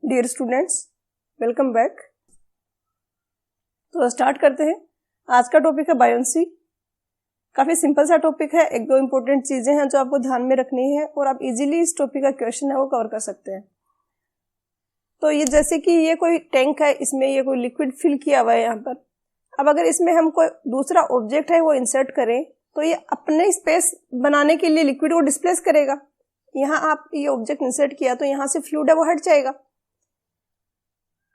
Dear students, welcome back. तो start करते हैं। आज का टॉपिक है बायोन्सी। काफ़ी सिंपल सा टॉपिक है। एक दो इम्पोर्टेंट चीज़ें हैं जो आपको ध्यान में रखनी है और आप इजीली इस टॉपिक का क्वेश्चन है वो कवर कर सकते हैं। तो ये जैसे कि ये कोई टैंक है, इसमें ये कोई लिक्विड फिल किया हुआ है यहाँ पर। अब अगर इसमें हम कोई दूसरा ऑब्जेक्ट है वो इंसर्ट करें तो ये अपने स्पेस बनाने के लिए लिक्विड को डिस्प्लेस करेगा। यहाँ आप ये ऑब्जेक्ट इंसर्ट किया तो यहाँ से फ्लूइड है वो हट जाएगा।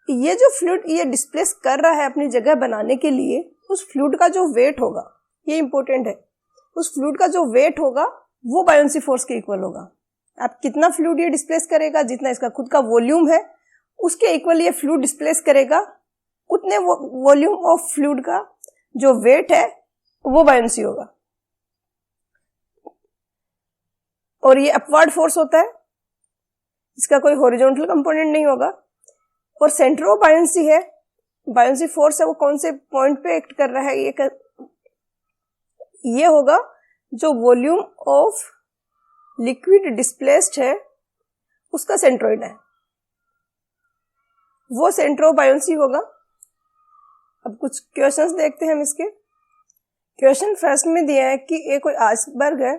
ये जो फ्लूइड ये डिस्प्लेस कर रहा है अपनी जगह बनाने के लिए, उस फ्लूइड का जो वेट होगा, ये इंपॉर्टेंट है, उस फ्लूइड का जो वेट होगा वो बायोन्सी फोर्स के इक्वल होगा। आप कितना फ्लूइड ये डिस्प्लेस करेगा, जितना इसका खुद का वॉल्यूम है उसके इक्वल ये फ्लूइड डिस्प्लेस करेगा, उतने वॉल्यूम ऑफ फ्लूइड का जो वेट है वो बायोन्सी होगा। और ये अपवर्ड फोर्स होता है, इसका कोई हॉरिजॉन्टल कंपोनेंट नहीं होगा। और सेंटर ऑफ बायोन्सी है, बायोन्सी फोर्स है वो कौन से पॉइंट पे एक्ट कर रहा है, ये होगा जो वॉल्यूम ऑफ लिक्विड डिस्प्लेस्ड है उसका सेंट्रोइड है, वो सेंटर ऑफ बायोन्सी होगा। अब कुछ क्वेश्चंस देखते हैं हम इसके। क्वेश्चन फर्स्ट में दिया है कि एक कोई आइसबर्ग है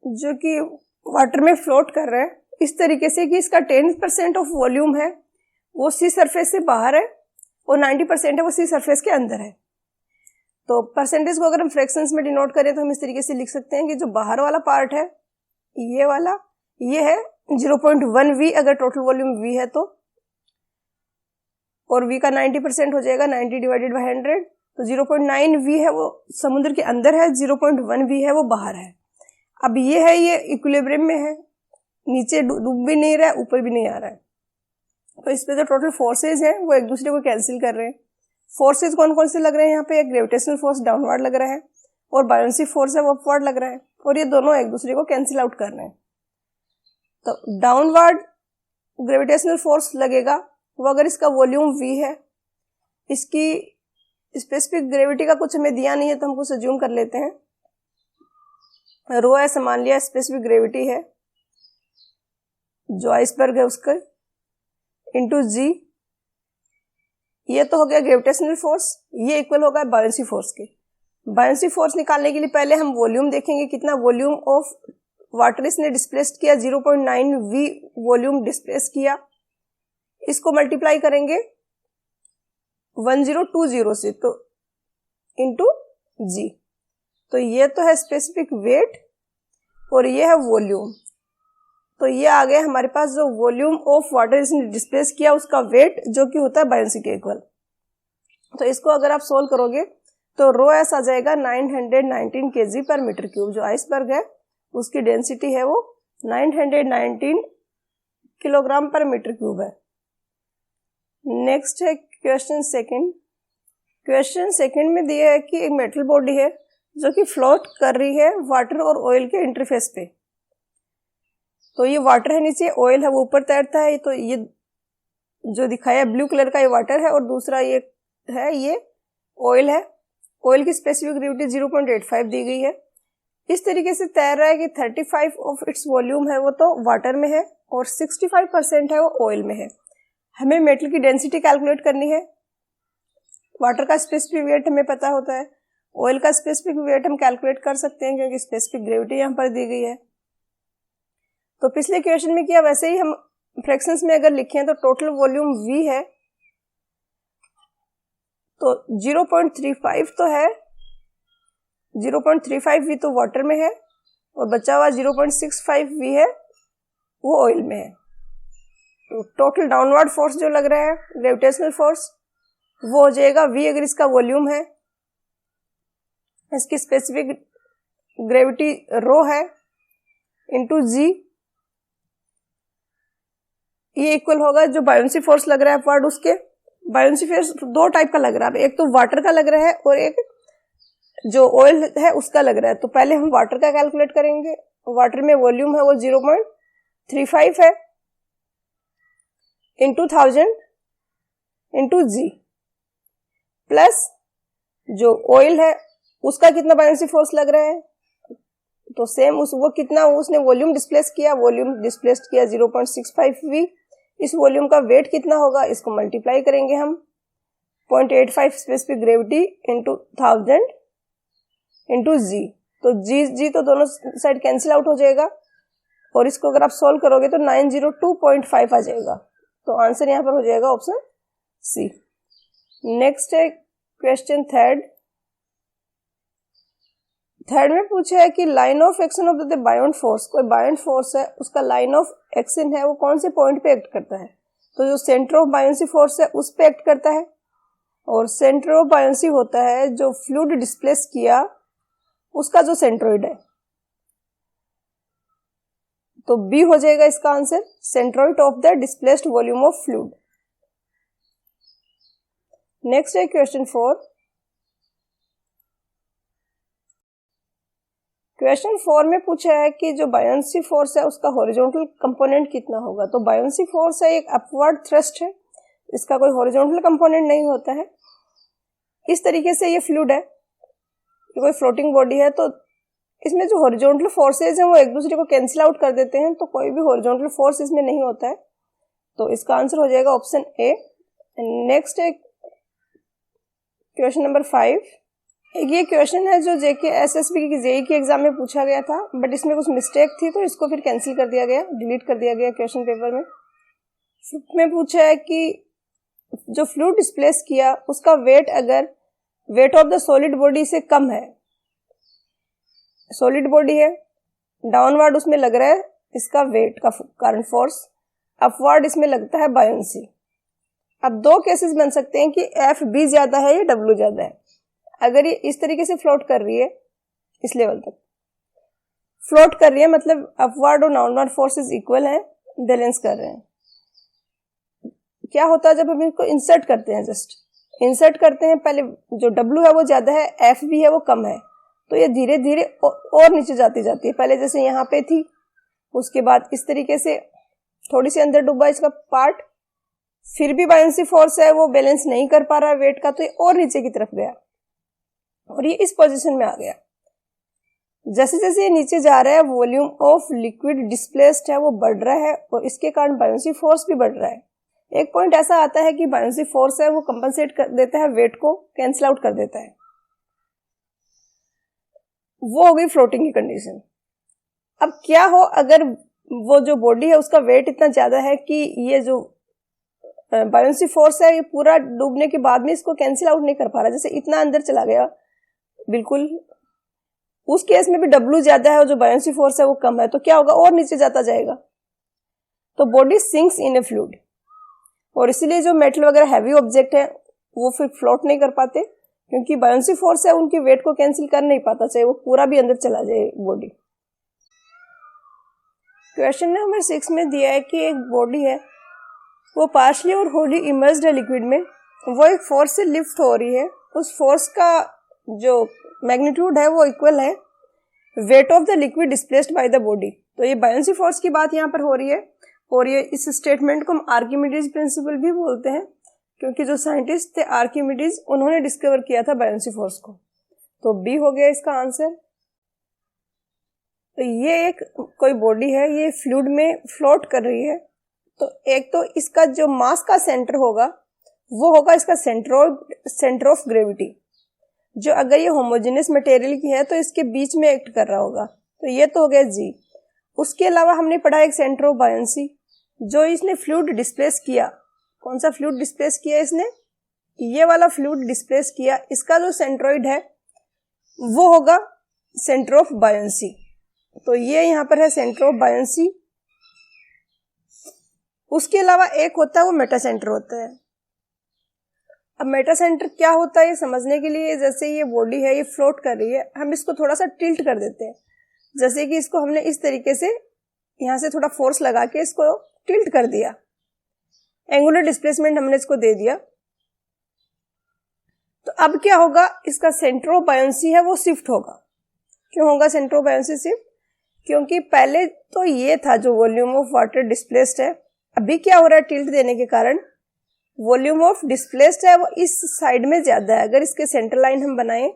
जो कि वाटर में फ्लोट कर रहा है इस तरीके से कि इसका 10% ऑफ वॉल्यूम है वो सी सरफेस से बाहर है और 90% है वो सी सरफेस के अंदर है। तो परसेंटेज को अगर हम फ्रैक्शंस में डिनोट करें तो हम इस तरीके से लिख सकते हैं कि जो बाहर वाला पार्ट है ये वाला, ये है 0.1 V अगर टोटल वॉल्यूम V है तो, और V का 90% हो जाएगा 90 डिवाइडेड बाय 100, तो 0.9 V है वो समुद्र के अंदर है, 0.1 V है वो बाहर है। अब ये है, ये इक्विलिब्रियम में है, नीचे डूब भी नहीं रहा है ऊपर भी नहीं आ रहा है। तो इस पे जो टोटल फोर्सेज हैं वो एक दूसरे को कैंसिल कर रहे हैं। फोर्सेज कौन कौन से लग रहे हैं यहाँ पे, एक ग्रेविटेशनल फोर्स डाउनवर्ड लग रहा है और बायोन्सी फोर्स है वो अपवर्ड लग रहा है, और ये दोनों एक दूसरे को कैंसिल आउट कर रहे हैं। तो डाउनवर्ड ग्रेविटेशनल फोर्स लगेगा वो अगर इसका वॉल्यूम V है, इसकी स्पेसिफिक ग्रेविटी का कुछ हमें दिया नहीं है तो हम कुछ अज्यूम कर लेते हैं, रो ऐसा मान लिया स्पेसिफिक ग्रेविटी है जो आइसबर्ग है उसका, इंटू G, ये तो हो गया ग्रेविटेशनल फोर्स, ये इक्वल होगा बायोन्सी फोर्स के। बायोन्सी फोर्स निकालने के लिए पहले हम वॉल्यूम देखेंगे, कितना वॉल्यूम ऑफ वाटर इसने डिस्प्लेस किया, 0.9 V वॉल्यूम डिस्प्लेस किया। इसको मल्टीप्लाई करेंगे 1020 से तो इंटू G, तो ये तो है स्पेसिफिक वेट और ये है वॉल्यूम। तो ये आ गया हमारे पास जो वॉल्यूम ऑफ वाटर इसने डिस्प्लेस किया उसका वेट जो कि होता है बायोन्सी के इक्वल। तो इसको अगर आप सोल्व करोगे तो रो एस आ जाएगा 919 kg पर मीटर क्यूब। जो आइसबर्ग है उसकी डेंसिटी है वो 919 किलोग्राम पर मीटर क्यूब है। नेक्स्ट है क्वेश्चन सेकंड। क्वेश्चन सेकंड में दिया है कि एक मेटल बॉडी है जो कि फ्लोट कर रही है वाटर और ऑयल के इंटरफेस पे। तो ये वाटर है नीचे, ऑयल है वो ऊपर तैरता है। तो ये जो दिखाया ब्लू कलर का ये वाटर है और दूसरा ये है ये ऑयल है। ऑयल की स्पेसिफिक ग्रेविटी 0.85 दी गई है। इस तरीके से तैर रहा है कि 35 ऑफ इट्स वॉल्यूम है वो तो वाटर में है और 65% है वो ऑयल में है। हमें मेटल की डेंसिटी कैलकुलेट करनी है। वाटर का स्पेसिफिक वेट हमें पता होता है, ऑयल का स्पेसिफिक वेट हम कैलकुलेट कर सकते हैं क्योंकि स्पेसिफिक ग्रेविटी यहाँ पर दी गई है। तो पिछले क्वेश्चन में किया वैसे ही हम फ्रैक्शंस में अगर लिखें तो टोटल वॉल्यूम V है तो 0.35 तो है, 0.35 V तो वाटर में है और बचा हुआ 0.65 V है वो ऑयल में है। तो टोटल डाउनवर्ड फोर्स जो लग रहा है ग्रेविटेशनल फोर्स वो हो जाएगा V अगर इसका वॉल्यूम है, इसकी स्पेसिफिक ग्रेविटी रो है, इंटू G, ये इक्वल होगा जो बायोन्सी फोर्स लग रहा है अपवर्ड उसके। बायोन्सी फोर्स दो टाइप का लग रहा है, एक तो वाटर का लग रहा है और एक जो ऑयल है उसका लग रहा है। तो पहले हम वाटर का कैलकुलेट करेंगे। वाटर में वॉल्यूम है वो 0.35 है, इंटू 1000 इंटू G, प्लस जो ऑयल है उसका कितना बायोन्सी फोर्स लग रहा है, तो सेम वो कितना उसने वॉल्यूम डिस्प्लेस किया, 0.65 V इस वॉल्यूम का वेट कितना होगा, इसको मल्टीप्लाई करेंगे हम 0.85 स्पेसिफिक ग्रेविटी इंटू 1000 इंटू जी। तो जी तो दोनों साइड कैंसिल आउट हो जाएगा और इसको अगर आप सॉल्व करोगे तो 902.5 आ जाएगा। तो आंसर यहाँ पर हो जाएगा ऑप्शन सी। नेक्स्ट है क्वेश्चन थर्ड में पूछा है कि line of action of the बायोंट force, कोई बायोंट फोर्स है उसका लाइन ऑफ एक्शन है वो कौन से पॉइंट पे एक्ट करता है। तो जो सेंटर ऑफ बायोंसी फोर्स है उस पे एक्ट करता है और सेंटर ऑफ बायोंसी होता है जो फ्लूइड डिस्प्लेस किया उसका जो सेंट्रोइड है। तो बी हो जाएगा इसका answer, centroid of the displaced volume of fluid. Next है क्वेश्चन 4। क्वेश्चन 4 में पूछा है कि जो बायोंसी फोर्स है उसका हॉरिजॉन्टल कंपोनेंट कितना होगा। तो बायोंसी फोर्स है एक अपवर्ड थ्रस्ट है, इसका कोई हॉरिजॉन्टल कंपोनेंट नहीं होता है। इस तरीके से ये फ्लूइड है, ये कोई फ्लोटिंग बॉडी है, तो इसमें जो हॉरिजॉन्टल फोर्सेज हैं वो एक दूसरे को कैंसिल आउट कर देते हैं, तो कोई भी हॉरिजॉन्टल फोर्स इसमें नहीं होता है। तो इसका आंसर हो जाएगा ऑप्शन ए। नेक्स्ट है क्वेश्चन नंबर 5। ये क्वेश्चन है जो जेके एसएसबी की जेई के एग्जाम में पूछा गया था, बट इसमें कुछ मिस्टेक थी तो इसको फिर कैंसिल कर दिया गया, डिलीट कर दिया गया क्वेश्चन पेपर में। फिफ्थ में पूछा है कि जो फ्लूइड डिस्प्लेस किया उसका वेट अगर weight of the solid body से कम है, सॉलिड बॉडी है, डाउनवर्ड उसमें लग रहा है इसका वेट का कारण फोर्स, अपवर्ड इसमें लगता है बायोंसी। अब दो केसेस बन सकते हैं कि एफ बी ज्यादा है या डब्ल्यू ज्यादा है। अगर ये इस तरीके से फ्लोट कर रही है, इस लेवल तक फ्लोट कर रही है, मतलब अपवर्ड और डाउनवर्ड फोर्सेस इक्वल हैं, बैलेंस कर रहे हैं। क्या होता है जब हम इसको इंसर्ट करते हैं, जस्ट इंसर्ट करते हैं, पहले जो डब्ल्यू है वो ज्यादा है, एफ बी है वो कम है, तो ये धीरे धीरे और नीचे जाती जाती है। पहले जैसे यहाँ पे थी, उसके बाद इस तरीके से थोड़ी सी अंदर डूबा इसका पार्ट, फिर भी बायोंसी फोर्स है वो बैलेंस नहीं कर पा रहा है वेट का, तो ये और नीचे की तरफ गया और ये इस पोजीशन में आ गया। जैसे जैसे ये नीचे जा रहा है वॉल्यूम ऑफ लिक्विड डिस्प्लेस्ड है वो बढ़ रहा है और इसके कारण बायोंसी फोर्स भी बढ़ रहा है। एक पॉइंट ऐसा आता है कि बायोंसी फोर्स है वो कंपनसेट कर देता है, वेट को कैंसिल आउट कर देता है। वो हो गई फ्लोटिंग की कंडीशन। अब क्या हो अगर वो जो बॉडी है उसका वेट इतना ज्यादा है कि ये जो बायोंसी फोर्स है ये पूरा डूबने के बाद में इसको कैंसिल आउट नहीं कर पा रहा, जैसे इतना अंदर चला गया बिल्कुल। उस केस में भी डब्ल्यू ज्यादा है और जो बायोंसी फोर्स है वो कम है, तो क्या होगा, और नीचे जाता जाएगा, तो बॉडी सिंक्स इन ए फ्लूइड। और इसीलिए जो मेटल वगैरह हैवी ऑब्जेक्ट है वो फिर फ्लोट नहीं कर पाते, क्योंकि बायोंसी फोर्स है उनकी वेट को कैंसिल कर नहीं पाता, चाहे वो पूरा भी अंदर चला जाए बॉडी। क्वेश्चन नंबर 6 में दिया है कि एक बॉडी है वो पार्शली और होली इमर्स्ड है लिक्विड में, वो एक फोर्स से लिफ्ट हो रही है, उस फोर्स का जो मैग्नीट्यूड है वो इक्वल है weight of the liquid displaced by the body. तो ये बायोंसी फोर्स की बात यहाँ पर हो रही है और ये इस स्टेटमेंट को हम आर्किमिडीज प्रिंसिपल भी बोलते हैं, क्योंकि जो साइंटिस्ट थे आर्किमिडीज उन्होंने डिस्कवर किया था बायोंसी फोर्स को। तो बी हो गया इसका आंसर। तो ये एक कोई बॉडी है, ये फ्लूइड में फ्लोट कर रही है, तो एक तो इसका जो मास का सेंटर होगा वो होगा इसका सेंटर ऑफ ग्रेविटी, जो अगर ये होमोजेनियस मटेरियल की है तो इसके बीच में एक्ट कर रहा होगा, तो ये तो हो गया जी। उसके अलावा हमने पढ़ा एक सेंटर ऑफ बायोंसी, जो इसने फ्लूइड डिस्प्लेस किया। कौन सा फ्लूइड डिस्प्लेस किया इसने, ये वाला फ्लूइड डिस्प्लेस किया, इसका जो सेंट्रोइड है वो होगा सेंटर ऑफ बायोंसी। तो ये यहाँ पर है सेंटर ऑफ बायोंसी। उसके अलावा एक होता है वो मेटा सेंटर होता है। अब मेटा सेंटर क्या होता है ये समझने के लिए, जैसे ये बॉडी है ये फ्लोट कर रही है, हम इसको थोड़ा सा टिल्ट कर देते हैं, जैसे कि इसको हमने इस तरीके से यहाँ से थोड़ा फोर्स लगा के इसको टिल्ट कर दिया, एंगुलर डिस्प्लेसमेंट हमने इसको दे दिया। तो अब क्या होगा, इसका सेंटर ऑफ बायोंसी है वो शिफ्ट होगा। क्यों होगा सेंटर ऑफ बायोंसी शिफ्ट, क्योंकि पहले तो ये था जो वॉल्यूम ऑफ वाटर डिस्प्लेस्ड है, अभी क्या हो रहा है टिल्ट देने के कारण वॉल्यूम ऑफ डिस्प्लेस्ड है वो इस साइड में ज्यादा है। अगर इसके सेंटर लाइन हम बनाएं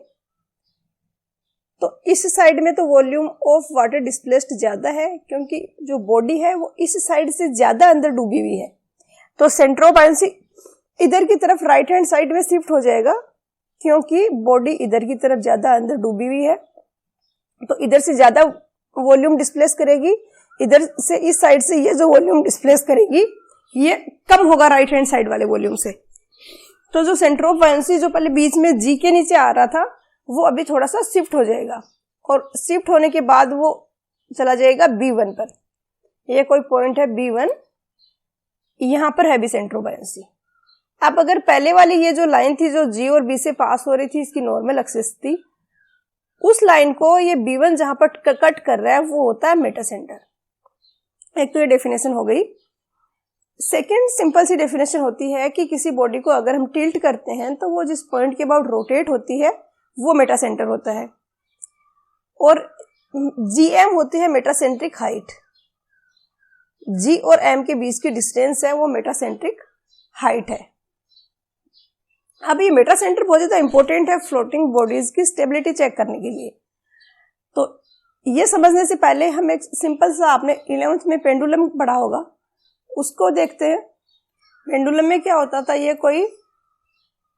तो इस साइड में तो वॉल्यूम ऑफ वाटर डिस्प्लेस्ड ज्यादा है, क्योंकि जो बॉडी है वो इस साइड से ज्यादा अंदर डूबी हुई है। तो सेंटर ऑफ बायंसी इधर की तरफ राइट हैंड साइड में शिफ्ट हो जाएगा, क्योंकि बॉडी इधर की तरफ ज्यादा अंदर डूबी हुई है, तो इधर से ज्यादा वॉल्यूम डिस्प्लेस करेगी, इधर से इस साइड से ये जो वॉल्यूम डिस्प्लेस करेगी ये कम होगा राइट हैंड साइड वाले वॉल्यूम से। तो जो सेंटर ऑफ बायंसी जो पहले बीच में जी के नीचे आ रहा था वो अभी थोड़ा सा शिफ्ट हो जाएगा, और शिफ्ट होने के बाद वो चला जाएगा B1 पर। ये कोई पॉइंट है B1, यहां पर है भी सेंटर ऑफ बायंसी। अब अगर पहले वाली ये जो लाइन थी जो G और B से पास हो रही थी, इसकी नॉर्मल एक्सिस थी, उस लाइन को ये B1 जहां पर कट कर रहा है वो होता है मेटा सेंटर। एक तो ये डेफिनेशन हो गई। सेकेंड सिंपल सी डेफिनेशन होती है कि किसी बॉडी को अगर हम टिल्ट करते हैं तो वो जिस पॉइंट के अबाउट रोटेट होती है वो मेटा सेंटर होता है, और GM होती है मेटासेंट्रिक हाइट। G और M के बीच की डिस्टेंस है वो मेटासेंट्रिक हाइट है। अब ये मेटा सेंटर बहुत ज्यादा इंपॉर्टेंट है फ्लोटिंग बॉडीज की स्टेबिलिटी चेक करने के लिए। तो ये समझने से पहले हम एक सिंपल सा, आपने 11th में पेंडुलम पढ़ा होगा, उसको देखते हैं। पेंडुलम में क्या होता था, ये कोई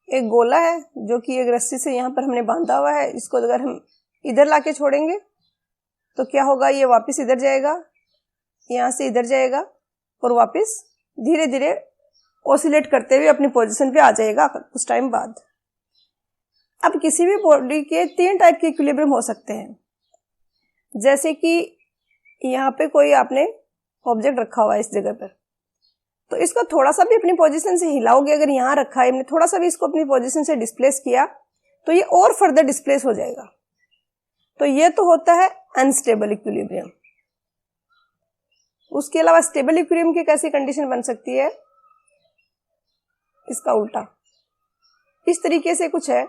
एक गोला है जो कि एक रस्सी से यहाँ पर हमने बांधा हुआ है। इसको अगर हम इधर लाके छोड़ेंगे तो क्या होगा, ये वापस इधर जाएगा, यहाँ से इधर जाएगा और वापस धीरे धीरे ऑसिलेट करते हुए अपनी पोजीशन पे आ जाएगा कुछ टाइम बाद। अब किसी भी बॉडी के 3 टाइप के इक्विलिब्रियम हो सकते हैं। जैसे कि यहाँ पे कोई आपने ऑब्जेक्ट रखा हुआ है इस जगह पर, तो इसको थोड़ा सा भी अपनी पोजीशन से हिलाओगे, अगर यहाँ रखा है हमने, थोड़ा सा भी इसको अपनी पोजीशन से डिस्प्लेस किया तो ये और फर्दर डिस्प्लेस हो जाएगा। तो ये तो होता है अनस्टेबल इक्विलिब्रियम। उसके अलावा स्टेबल इक्विलिब्रियम की कैसी कंडीशन बन सकती है, इसका उल्टा इस तरीके से कुछ है,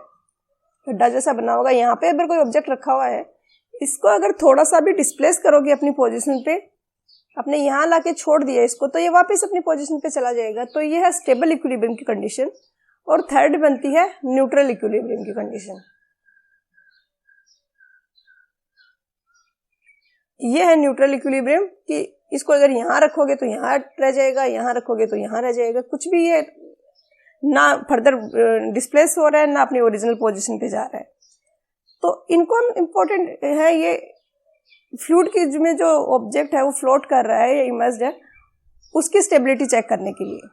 गड्ढा जैसा बना होगा, यहाँ पे अगर कोई ऑब्जेक्ट रखा हुआ है, इसको अगर थोड़ा सा भी डिस्प्लेस करोगे अपनी पोजीशन पे, आपने यहाँ लाके छोड़ दिया इसको, तो ये वापस अपनी पोजीशन पे चला जाएगा। तो ये है स्टेबल इक्विलिब्रियम की कंडीशन। और थर्ड बनती है न्यूट्रल इक्विलिब्रियम की कंडीशन। ये है न्यूट्रल इक्विलिब्रियम कि इसको अगर यहाँ रखोगे तो यहाँ रह जाएगा, यहाँ रखोगे तो यहाँ रह जाएगा, कुछ भी ये ना फर्दर डिस्प्लेस हो रहा है ना अपनी ओरिजिनल पोजीशन पे जा रहा है। तो इनको हम इम्पोर्टेंट है, ये फ्लूइड की में जो ऑब्जेक्ट है वो फ्लोट कर रहा है या इमर्स्ड है, उसकी स्टेबिलिटी चेक करने के लिए।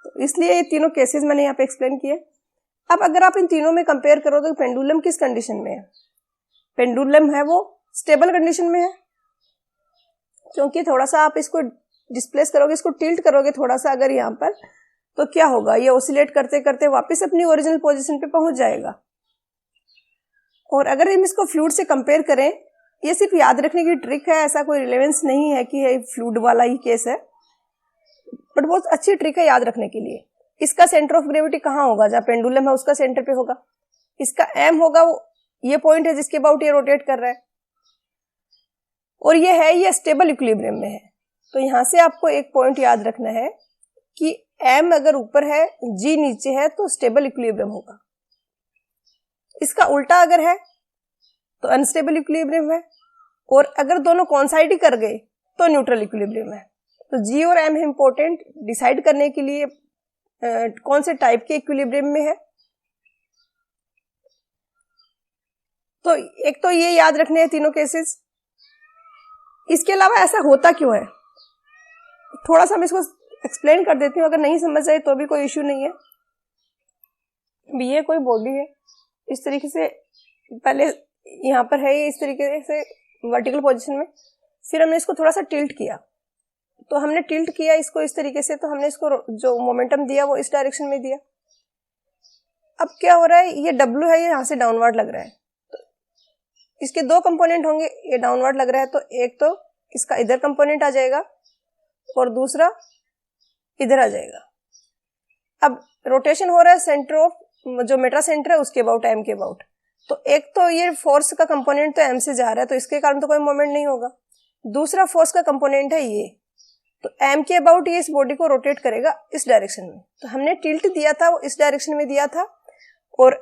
तो इसलिए ये तीनों केसेस मैंने यहाँ पे एक्सप्लेन किए। अब अगर आप इन तीनों में कंपेयर करो तो पेंडुलम किस कंडीशन में है, पेंडुलम है वो स्टेबल कंडीशन में है, क्योंकि थोड़ा सा आप इसको डिस्प्लेस करोगे, इसको टिल्ट करोगे थोड़ा सा अगर यहाँ पर, तो क्या होगा, ये ऑसिलेट करते करते वापस अपनी ओरिजिनल पोजीशन पे पहुंच जाएगा। और अगर हम इसको फ्लूइड से कंपेयर करें, ये सिर्फ याद रखने की ट्रिक है, ऐसा कोई रिलेवेंस नहीं है कि ये फ्लूइड वाला ही केस है, बट बहुत अच्छी ट्रिक है याद रखने के लिए। इसका सेंटर ऑफ ग्रेविटी कहाँ होगा, जहाँ पेंडुलम है उसका सेंटर पे होगा। इसका एम होगा, वो ये पॉइंट है जिसके अबाउट ये रोटेट कर रहा है, और ये स्टेबल इक्विलिब्रियम में है। तो यहां से आपको एक पॉइंट याद रखना है कि एम अगर ऊपर है, जी नीचे है, तो स्टेबल इक्विलिब्रियम होगा। इसका उल्टा अगर है तो अनस्टेबल इक्विलिब्रियम है, और अगर दोनों कोइंसाइड कर गए तो न्यूट्रल इक्विलिब्रियम है। तो जी और एम है इंपॉर्टेंट डिसाइड करने के लिए कौन से टाइप के इक्विलिब्रियम में है। तो एक तो ये याद रखने हैं तीनों केसेस। इसके अलावा ऐसा होता क्यों है, थोड़ा सा मैं इसको एक्सप्लेन कर देती हूँ, अगर नहीं समझ आए तो भी कोई इश्यू नहीं है। ये कोई बॉडी है इस तरीके से, पहले यहाँ पर है ये इस तरीके से वर्टिकल पोजीशन में, फिर हमने इसको थोड़ा सा टिल्ट किया, तो हमने टिल्ट किया इसको इस तरीके से, तो हमने इसको जो मोमेंटम दिया वो इस डायरेक्शन में दिया। अब क्या हो रहा है, ये डब्ल्यू है, ये यहाँ से डाउनवर्ड लग रहा है, तो इसके दो कंपोनेंट होंगे, ये डाउनवर्ड लग रहा है, तो एक तो इसका इधर कंपोनेंट आ जाएगा और दूसरा इधर आ जाएगा। अब रोटेशन हो रहा है सेंटर ऑफ जो मेटा सेंटर है उसके अबाउट, एम के अबाउट, तो एक तो ये फोर्स का कंपोनेंट तो एम से जा रहा है, तो इसके कारण तो कोई मोमेंट नहीं होगा। दूसरा फोर्स का कंपोनेंट है ये, तो एम के अबाउट ये इस बॉडी को रोटेट करेगा इस डायरेक्शन में। तो हमने टिल्ट दिया था वो इस डायरेक्शन में दिया था, और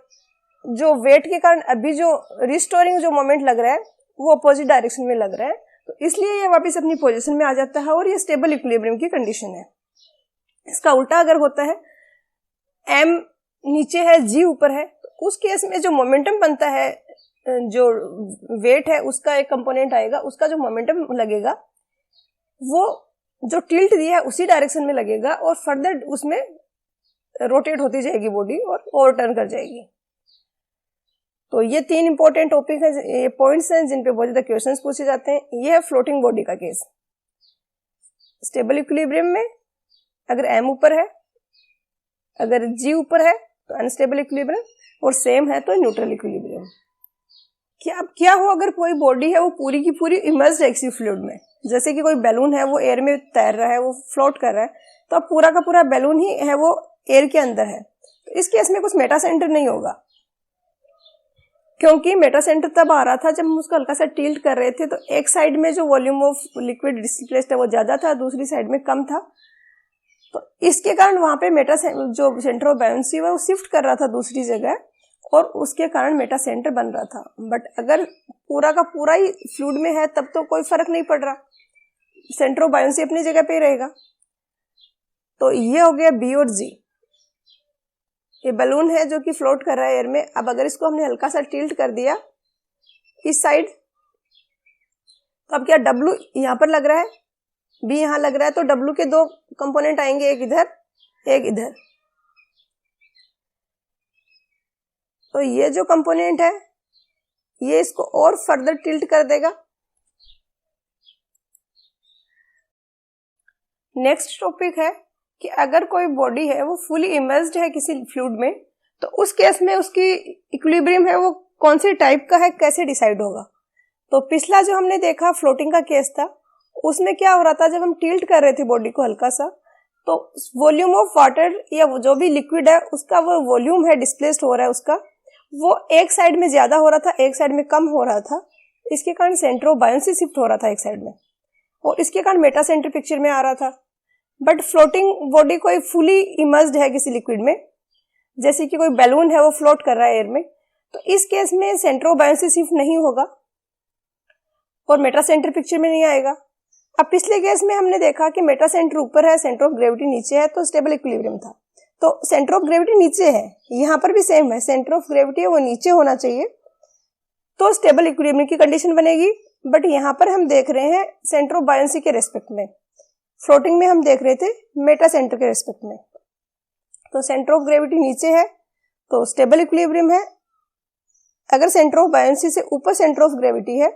जो वेट के कारण अभी जो रिस्टोरिंग जो मोमेंट लग रहा है वो अपोजिट डायरेक्शन में लग रहा है, तो इसलिए ये वापस अपनी पोजीशन में आ जाता है, और ये स्टेबल इक्विलिब्रियम की कंडीशन है। इसका उल्टा अगर होता है, m नीचे है, g ऊपर है, तो उस केस में जो मोमेंटम बनता है, जो वेट है उसका एक कंपोनेंट आएगा, उसका जो मोमेंटम लगेगा वो जो टिल्ट दिया है उसी डायरेक्शन में लगेगा और फर्दर उसमें रोटेट होती जाएगी बॉडी और ओवरटर्न कर जाएगी। तो ये 3 इंपॉर्टेंट टॉपिक है, ये पॉइंट्स हैं जिन पे बहुत ज्यादा क्वेश्चंस पूछे जाते हैं। ये है फ्लोटिंग बॉडी का केस। स्टेबल इक्विलिब्रियम में अगर m ऊपर है, अगर g ऊपर है तो अनस्टेबल इक्विलिब्रियम, और सेम है तो न्यूट्रल इक्विलिब्रियम। क्या हो अगर कोई बॉडी है वो पूरी की पूरी इमर्स्ड है किसी फ्लूइड में, जैसे कि कोई बैलून है वो एयर में तैर रहा है, वो फ्लोट कर रहा है, तो अब पूरा का पूरा बैलून ही है वो एयर के अंदर है, तो इस केस में कुछ मेटा सेंटर नहीं होगा, क्योंकि मेटा सेंटर तब आ रहा था जब हम उसको हल्का सा टिल्ट कर रहे थे, तो एक साइड में जो वॉल्यूम ऑफ लिक्विड डिस्प्लेस्ड है वो ज्यादा था, दूसरी साइड में कम था, तो इसके कारण वहां पे मेटा जो सेंटर ऑफ बायोंसी है वो शिफ्ट कर रहा था दूसरी जगह, और उसके कारण मेटा सेंटर बन रहा था। बट अगर पूरा का पूरा ही फ्लूइड में है तब तो कोई फर्क नहीं पड़ रहा, सेंटर ऑफ बायोंसी अपनी जगह पे ही रहेगा। तो ये हो गया बी और जी। ये बलून है जो कि फ्लोट कर रहा है एयर में। अब अगर इसको हमने हल्का सा टिल्ट कर दिया इस साइड, तो अब क्या डब्लू यहां पर लग रहा है, बी यहां लग रहा है, तो डब्लू के 2 कंपोनेंट आएंगे, एक इधर एक इधर। तो ये जो कंपोनेंट है ये इसको और फर्दर टिल्ट कर देगा। नेक्स्ट टॉपिक है कि अगर कोई बॉडी है वो फुली इमर्स्ड है किसी फ्लूइड में, तो उस केस में उसकी इक्विलिब्रियम है वो कौन से टाइप का है, कैसे डिसाइड होगा। तो पिछला जो हमने देखा फ्लोटिंग का केस था, उसमें क्या हो रहा था, जब हम टिल्ट कर रहे थे बॉडी को हल्का सा, तो वॉल्यूम ऑफ वाटर या जो भी लिक्विड है उसका वो वॉल्यूम है डिस्प्लेस्ड हो रहा है उसका, वो एक साइड में ज्यादा हो रहा था, एक साइड में कम हो रहा था। इसके कारण सेंटर ऑफ बायोंसी शिफ्ट हो रहा था एक साइड में, और इसके कारण मेटा सेंटर पिक्चर में आ रहा था। बट फ्लोटिंग बॉडी कोई फुली इमर्स्ड है किसी लिक्विड में, जैसे कि कोई बैलून है वो फ्लोट कर रहा है एयर में, तो इस केस में सेंटर ऑफ बायोंसी शिफ्ट नहीं होगा और मेटा सेंटर पिक्चर में नहीं आएगा। अब पिछले केस में हमने देखा कि मेटा सेंटर ऊपर है, सेंटर ऑफ ग्रेविटी नीचे है, तो स्टेबल इक्विलिब्रियम था। तो सेंटर ऑफ ग्रेविटी नीचे है, यहाँ पर भी सेम है, सेंटर ऑफ ग्रेविटी है वो नीचे होना चाहिए, तो स्टेबल इक्विलिब्रियम की कंडीशन बनेगी। बट यहाँ पर हम देख रहे हैं सेंटर ऑफ बायोंसी के रेस्पेक्ट में, फ्लोटिंग में हम देख रहे थे मेटा सेंटर के रेस्पेक्ट में। तो सेंटर ऑफ ग्रेविटी नीचे है तो स्टेबल इक्विलिब्रियम है, अगर सेंटर ऑफ बायोंसी से ऊपर सेंटर ऑफ ग्रेविटी है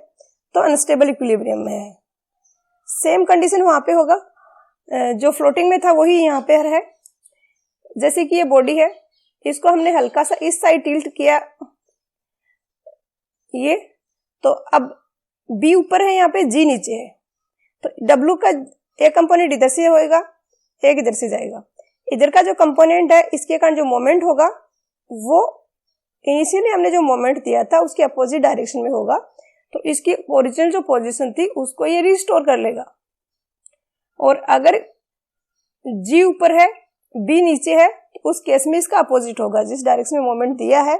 तो अनस्टेबल इक्विलिब्रियम में है। सेम कंडीशन वहां पे होगा, जो फ्लोटिंग में था वही यहाँ पे है। जैसे कि ये बॉडी है, इसको हमने हल्का सा इस साइड टिल्ट किया ये, तो अब बी ऊपर है, यहाँ पे जी नीचे है, तो डब्लू का एक कंपोनेंट इधर से होएगा, एक इधर से जाएगा। इधर का जो कंपोनेंट है इसके कारण जो मोमेंट होगा वो इनिशियली हमने जो मोमेंट दिया था उसके अपोजिट डायरेक्शन में होगा, तो इसकी ओरिजिनल जो पोजीशन थी उसको ये रिस्टोर कर लेगा। और अगर जी ऊपर है बी नीचे है, तो उस केस में इसका अपोजिट होगा, जिस डायरेक्शन में मोमेंट दिया है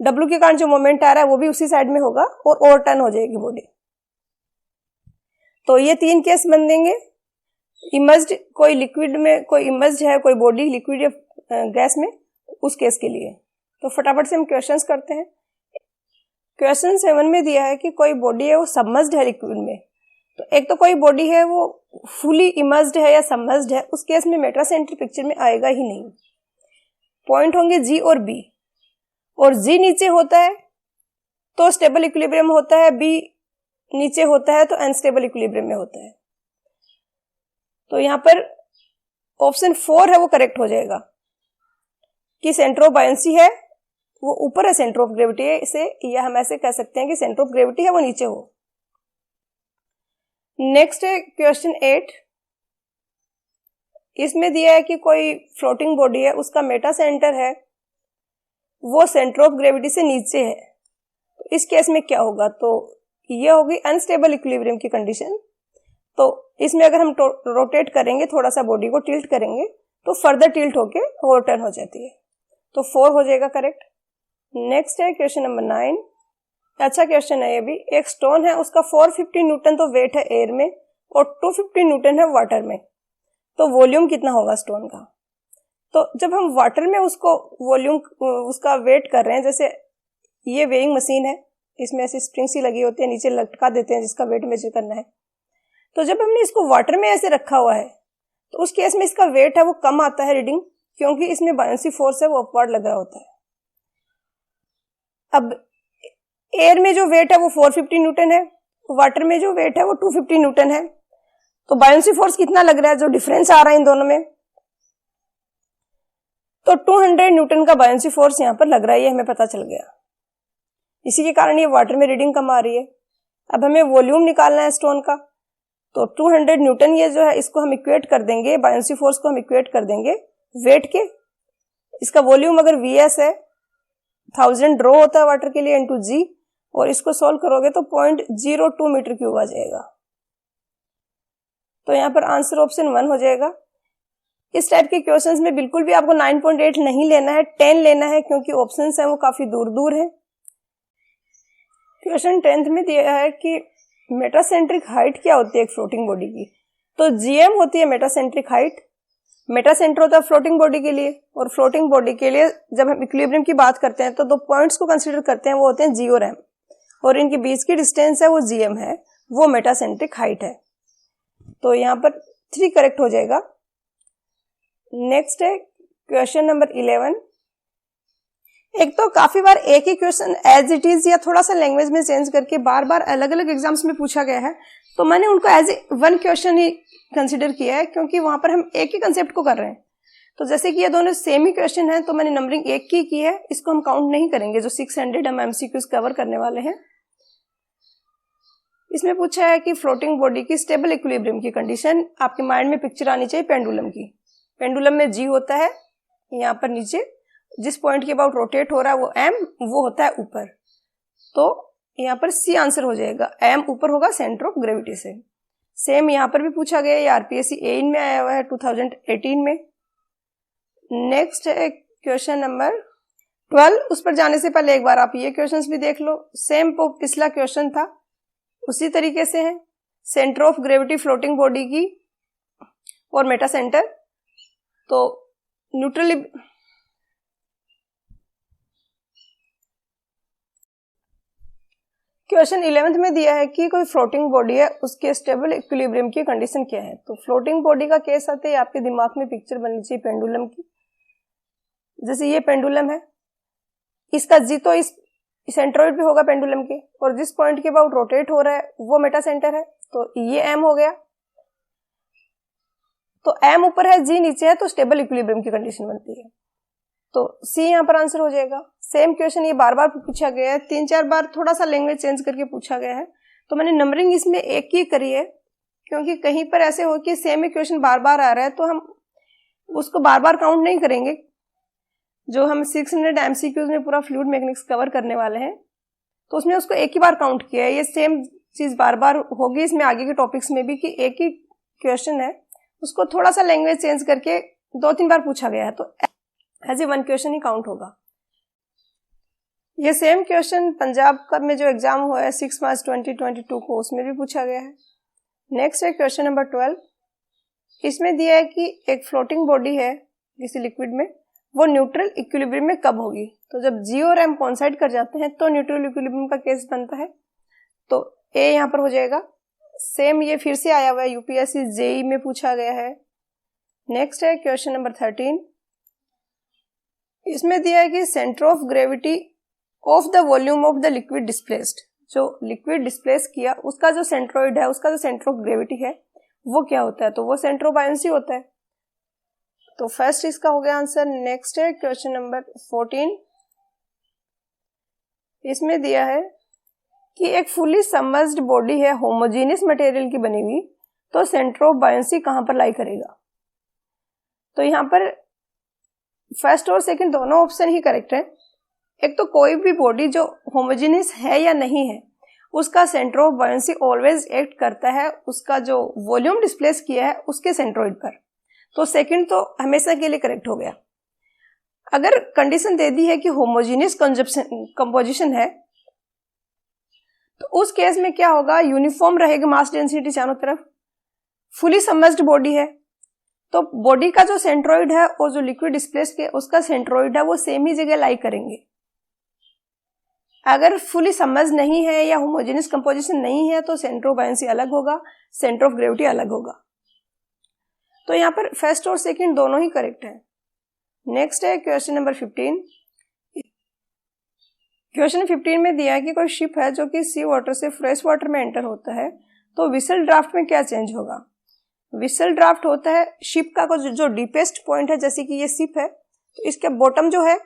डब्ल्यू के कारण जो मोमेंट आ रहा है वो भी उसी साइड में होगा और ओवरटर्न हो जाएगी बॉडी। तो ये 3 केस बन देंगे। इमर्स्ड कोई लिक्विड में, कोई इमर्स्ड है कोई बॉडी लिक्विड या गैस में, उस केस के लिए। तो फटाफट से हम क्वेश्चंस करते हैं। क्वेश्चन 7 में दिया है कि कोई बॉडी है वो सबमर्ज्ड है लिक्विड में, तो एक तो कोई बॉडी है वो फुली इमर्स्ड है या सबमर्ज्ड है, उस केस में मेटा सेंटर पिक्चर में आएगा ही नहीं। पॉइंट होंगे जी और बी, और जी नीचे होता है तो स्टेबल इक्विलिब्रियम होता है, बी नीचे होता है तो अनस्टेबल इक्विलिब्रियम में होता है। तो यहाँ पर ऑप्शन 4 है वो करेक्ट हो जाएगा कि सेंटर ऑफ बायोंसी है वो ऊपर है सेंटर ऑफ ग्रेविटी से, या हम ऐसे कह सकते हैं कि सेंटर ऑफ ग्रेविटी है वो नीचे हो। नेक्स्ट है क्वेश्चन 8। इसमें दिया है कि कोई फ्लोटिंग बॉडी है उसका मेटा सेंटर है वो सेंटर ऑफ ग्रेविटी से नीचे है, तो इस केस में क्या होगा। तो ये होगी अनस्टेबल इक्विलिब्रियम की कंडीशन। तो इसमें अगर हम रोटेट करेंगे, थोड़ा सा बॉडी को टिल्ट करेंगे, तो फर्दर टिल्ट होके ओवरटर्न हो जाती है, तो 4 हो जाएगा करेक्ट। नेक्स्ट है क्वेश्चन नंबर 9। अच्छा क्वेश्चन है ये भी। एक स्टोन है उसका 450 न्यूटन तो वेट है एयर में और 250 न्यूटन है वाटर में, तो वॉल्यूम कितना होगा स्टोन का। तो जब हम वाटर में उसको वॉल्यूम उसका वेट कर रहे हैं, जैसे ये वेइंग मशीन है, इसमें ऐसी स्प्रिंग सी लगी होती है, नीचे लटका देते हैं जिसका वेट मेजर करना है। तो जब हमने इसको वाटर में ऐसे रखा हुआ है तो उस केस में इसका वेट है वो कम आता है रीडिंग, क्योंकि इसमें बायोंसी फोर्स है वो अपवर्ड लग रहा होता है। अब एयर में जो वेट है वो 450 न्यूटन है, वाटर में जो वेट है वो 250 न्यूटन है। तो बायोंसी फोर्स कितना लग रहा है, जो डिफरेंस आ रहा है इन दोनों में, तो 200 न्यूटन का बायोंसी फोर्स यहाँ पर लग रहा है, ये हमें पता चल गया। इसी के कारण ये वाटर में रीडिंग कम आ रही है। अब हमें वॉल्यूम निकालना है स्टोन का, तो 200 न्यूटन ये जो है इसको हम इक्वेट कर देंगे, बायोंसी फोर्स को हम इक्वेट कर देंगे वेट के। इसका वॉल्यूम अगर Vs है 1000 रो होता है वाटर के लिए इंटू जी, और इसको सोल्व करोगे तो 0.02 मीटर क्यूब आ जाएगा। तो यहाँ पर आंसर ऑप्शन 1 हो जाएगा। इस टाइप के क्वेश्चंस में बिल्कुल भी आपको 9.8 नहीं लेना है, 10 लेना है, क्योंकि ऑप्शंस हैं वो काफी दूर दूर है। क्वेश्चन 10th में दिया है कि मेटासेंट्रिक हाइट क्या होती है एक फ्लोटिंग बॉडी की। तो GM होती है मेटासेंट्रिक हाइट। मेटासेंटर होता है फ्लोटिंग बॉडी के लिए, और फ्लोटिंग बॉडी के लिए जब हम इक्विलिब्रियम की बात करते हैं तो दो पॉइंट्स को कंसीडर करते हैं, वो होते हैं G और M, और इनके बीच की डिस्टेंस है वो GM है, वो मेटासेंट्रिक हाइट है। तो यहाँ पर 3 करेक्ट हो जाएगा। नेक्स्ट है क्वेश्चन नंबर 11। एक तो काफी बार एक ही क्वेश्चन एज इट इज या थोड़ा सा लैंग्वेज में चेंज करके बार बार अलग अलग एग्जाम्स में पूछा गया है, तो मैंने उनको एज वन क्वेश्चन ही कंसिडर किया है, क्योंकि वहां पर हम एक ही कंसेप्ट को कर रहे हैं। तो जैसे कि ये दोनों सेम ही क्वेश्चन है, तो मैंने नंबरिंग एक की है, इसको हम काउंट नहीं करेंगे। जो 600 हम MCQs कवर करने वाले हैं, इसमें पूछा है कि फ्लोटिंग बॉडी की स्टेबल इक्विलिब्रियम की कंडीशन। आपके माइंड में पिक्चर आनी चाहिए पेंडुलम की। पेंडुलम में G होता है यहाँ पर नीचे, जिस पॉइंट के अबाउट रोटेट हो रहा है वो M, वो होता है ऊपर। तो यहाँ पर C आंसर हो जाएगा। M ऊपर होगा सेंटर ऑफ ग्रेविटी से। सेम यहाँ पर भी पूछा गया, ये RPSC A में आया हुआ है 2018 में। नेक्स्ट है क्वेश्चन नंबर 12। उस पर जाने से पहले एक बार आप ये क्वेश्चंस भी देख लो। सेम पिछला क्वेश्चन था उसी तरीके से है। Centre of gravity floating body की और मेटा सेंटर। तो न्यूट्रल क्वेश्चन 11th में दिया है कि कोई फ्लोटिंग बॉडी है, उसके स्टेबल इक्विलिब्रियम की कंडीशन क्या है। तो फ्लोटिंग बॉडी का केस आते ही आपके दिमाग में पिक्चर बननी चाहिए पेंडुलम की। जैसे ये पेंडुलम है, इसका जी तो इस सेंट्रोइड पे होगा पेंडुलम के, और जिस पॉइंट के अबाउट रोटेट हो रहा है वो मेटा सेंटर है। तो ये M हो गया। तो M ऊपर है, G नीचे है, तो स्टेबल इक्विलिब्रियम की कंडीशन बनती है। तो C यहाँ पर आंसर हो जाएगा। सेम क्वेश्चन ये बार बार पूछा गया है, 3-4 बार थोड़ा सा लैंग्वेज चेंज करके पूछा गया है। तो मैंने नंबरिंग इसमें एक ही करी है, क्योंकि कहीं पर ऐसे हो कि सेम ही क्वेश्चन बार बार आ रहा है, तो हम उसको बार बार काउंट नहीं करेंगे। जो हम 600 MCQs में पूरा फ्लूइड मैकेनिक्स कवर करने वाले हैं, तो उसमें उसको एक ही बार काउंट किया है। ये सेम चीज बार बार होगी इसमें आगे के टॉपिक्स में भी, कि एक ही क्वेश्चन है, उसको थोड़ा सा लैंग्वेज चेंज करके 2-3 बार पूछा गया है, तो एज ए वन क्वेश्चन ही काउंट होगा। ये सेम क्वेश्चन पंजाब का में जो एग्जाम हुआ है 6 मार्च 2022 को, उसमें भी पूछा गया है। नेक्स्ट है क्वेश्चन नंबर 12। इसमें दिया है कि एक फ्लोटिंग बॉडी है किसी लिक्विड में, वो न्यूट्रल इक्विलिब्रियम में कब होगी। तो जब G और M कोइंसाइड कर जाते हैं तो न्यूट्रल इक्विलिब्रियम का केस बनता है। तो A यहाँ पर हो जाएगा। सेम ये फिर से आया हुआ है, UPSC JEE में पूछा गया है। नेक्स्ट है क्वेश्चन नंबर 13। इसमें दिया है कि centre of gravity of the volume of the liquid displaced. जो लिक्विड डिस्प्लेस किया उसका जो सेंट्रोइड है, उसका जो सेंटर ऑफ ग्रेविटी है वो क्या होता है। तो वो सेंटर ऑफ बायोंसी होता है। तो फर्स्ट इसका हो गया आंसर। नेक्स्ट है क्वेश्चन नंबर 14। इसमें दिया है कि एक फुली सबमर्ज्ड बॉडी है होमोजेनियस मटेरियल की बनी हुई, तो सेंटर ऑफ बायोंसी कहां पर लाई करेगा। तो यहां पर फर्स्ट और सेकंड दोनों ऑप्शन ही करेक्ट है। एक तो कोई भी बॉडी जो होमोजेनियस है या नहीं है, उसका centre of buoyancy always act करता है उसका जो वॉल्यूम डिस्प्लेस किया है उसके सेंट्रोइड पर। तो सेकंड तो हमेशा के लिए करेक्ट हो गया। अगर कंडीशन दे दी है कि होमोजेनियस कंपोजिशन है, तो उस केस में क्या होगा, यूनिफॉर्म रहेगा मास डेंसिटी चारों तरफ। फुली सबमर्ज्ड बॉडी है तो बॉडी का जो सेंट्रोइड है और जो लिक्विड डिस्प्लेस्ड है उसका सेंट्रोइड है वो सेम ही जगह लाई करेंगे। अगर फुली समझ नहीं है या होमोजेनियस कंपोजिशन नहीं है तो सेंटर ऑफ बायंसी अलग होगा, सेंटर ऑफ ग्रेविटी अलग होगा। तो यहाँ पर फर्स्ट और सेकंड दोनों ही करेक्ट है। नेक्स्ट है क्वेश्चन नंबर 15। क्वेश्चन 15 में दिया है कि कोई शिप है जो कि सी वाटर से फ्रेश वाटर में एंटर होता है, तो विसल ड्राफ्ट में क्या चेंज होगा। विसल ड्राफ्ट होता है शिप का जो डीपेस्ट पॉइंट है, जैसे कि ये शिप है तो इसके बॉटम जो है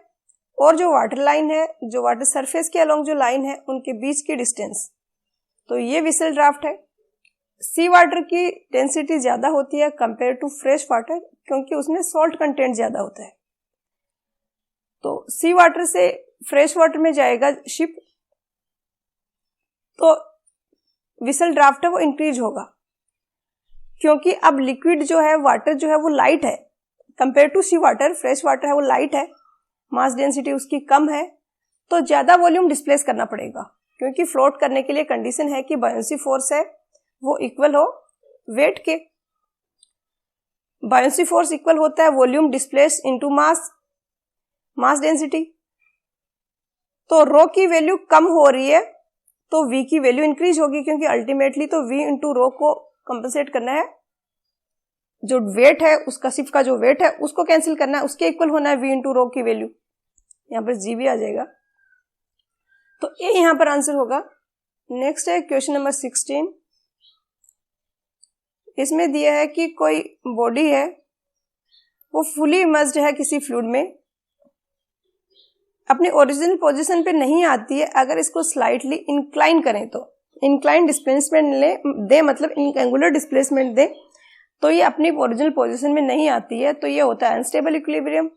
और जो वाटर लाइन है, जो वाटर सरफेस के अलोंग जो लाइन है उनके बीच की डिस्टेंस, तो ये विसल ड्राफ्ट है। सी वाटर की डेंसिटी ज्यादा होती है कंपेयर टू फ्रेश वाटर, क्योंकि उसमें सॉल्ट कंटेंट ज्यादा होता है। तो सी वाटर से फ्रेश वाटर में जाएगा शिप, तो विसल ड्राफ्ट है वो इंक्रीज होगा, क्योंकि अब लिक्विड जो है, वाटर जो है वो लाइट है compare to sea water. Fresh water है वो लाइट है, मास डेंसिटी उसकी कम है, तो ज्यादा वॉल्यूम डिस्प्लेस करना पड़ेगा, क्योंकि फ्लोट करने के लिए कंडीशन है कि बायोंसी फोर्स है वो इक्वल हो वेट के। बायोंसी फोर्स इक्वल होता है volume displace into mass density. तो रो की वैल्यू कम हो रही है तो वी की वैल्यू इंक्रीज होगी, क्योंकि अल्टीमेटली तो वी इंटू रो को कंपनसेट करना है, जो वेट है उसका, शिप का जो वेट है उसको कैंसिल करना है, उसके इक्वल होना है वी इंटू रो की वैल्यू। यहाँ पर जी भी आ जाएगा, तो ए यहाँ पर आंसर होगा। नेक्स्ट है क्वेश्चन नंबर 16। इसमें दिया है कि कोई बॉडी है वो फुली इमर्स्ड है किसी फ्लूइड में, अपने ओरिजिनल पोजीशन पे नहीं आती है। अगर इसको स्लाइटली इंक्लाइन करें तो इंक्लाइन डिस्प्लेसमेंट दे, मतलब एंगुलर डिस्प्लेसमेंट दे, तो ये अपनी ओरिजिनल पोजीशन में नहीं आती है, तो ये होता है अनस्टेबल इक्विलिब्रियम।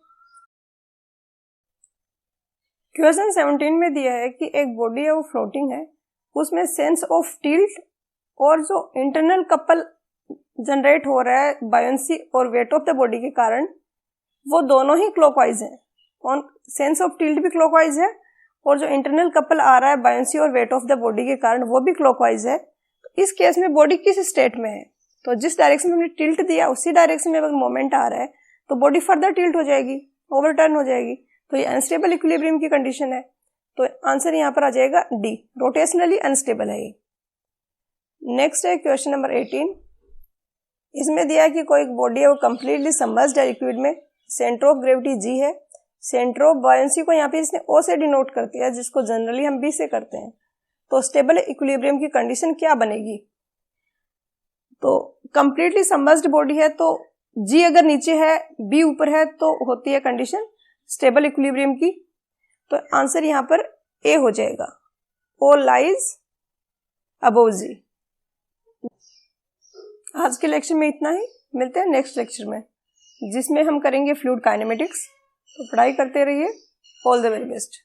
क्वेश्चन 17 में दिया है कि एक बॉडी है वो फ्लोटिंग है, उसमें सेंस ऑफ टिल्ट और जो इंटरनल कपल जनरेट हो रहा है बायोंसी और वेट ऑफ द बॉडी के कारण, वो दोनों ही क्लॉकवाइज है। सेंस ऑफ टिल्ट भी क्लॉकवाइज है और जो इंटरनल कपल आ रहा है बायोंसी और वेट ऑफ द बॉडी के कारण वो भी क्लॉकवाइज है। इस केस में बॉडी किस स्टेट में है, तो जिस डायरेक्शन में हमने टिल्ट दिया उसी डायरेक्शन में अगर मोमेंट आ रहा है तो बॉडी फर्दर टिल्ट हो जाएगी, ओवरटर्न हो जाएगी, तो ये अनस्टेबल इक्विलिब्रियम की कंडीशन है। तो आंसर यहाँ पर आ जाएगा डी, रोटेशनली अनस्टेबल है ये। नेक्स्ट है क्वेश्चन नंबर 18। इसमें दिया है कि कोई बॉडी है वो कंप्लीटली सबमर्ज्ड है लिक्विड में, सेंटर ऑफ ग्रेविटी जी है, सेंटर ऑफ बायोंसी को यहाँ पे इसने ओ से डिनोट कर दिया, जिसको जनरली हम बी से करते हैं। तो स्टेबल इक्विलिब्रियम की कंडीशन क्या बनेगी, तो कंप्लीटली सबमर्ज्ड बॉडी है तो जी अगर नीचे है बी ऊपर है तो होती है कंडीशन स्टेबल इक्विलिब्रियम की। तो आंसर यहाँ पर ए हो जाएगा, ओ लाइज अबव जी। आज के लेक्चर में इतना ही, मिलते हैं नेक्स्ट लेक्चर में जिसमें हम करेंगे फ्लूइड काइनेमेटिक्स। तो पढ़ाई करते रहिए, ऑल द वेरी बेस्ट।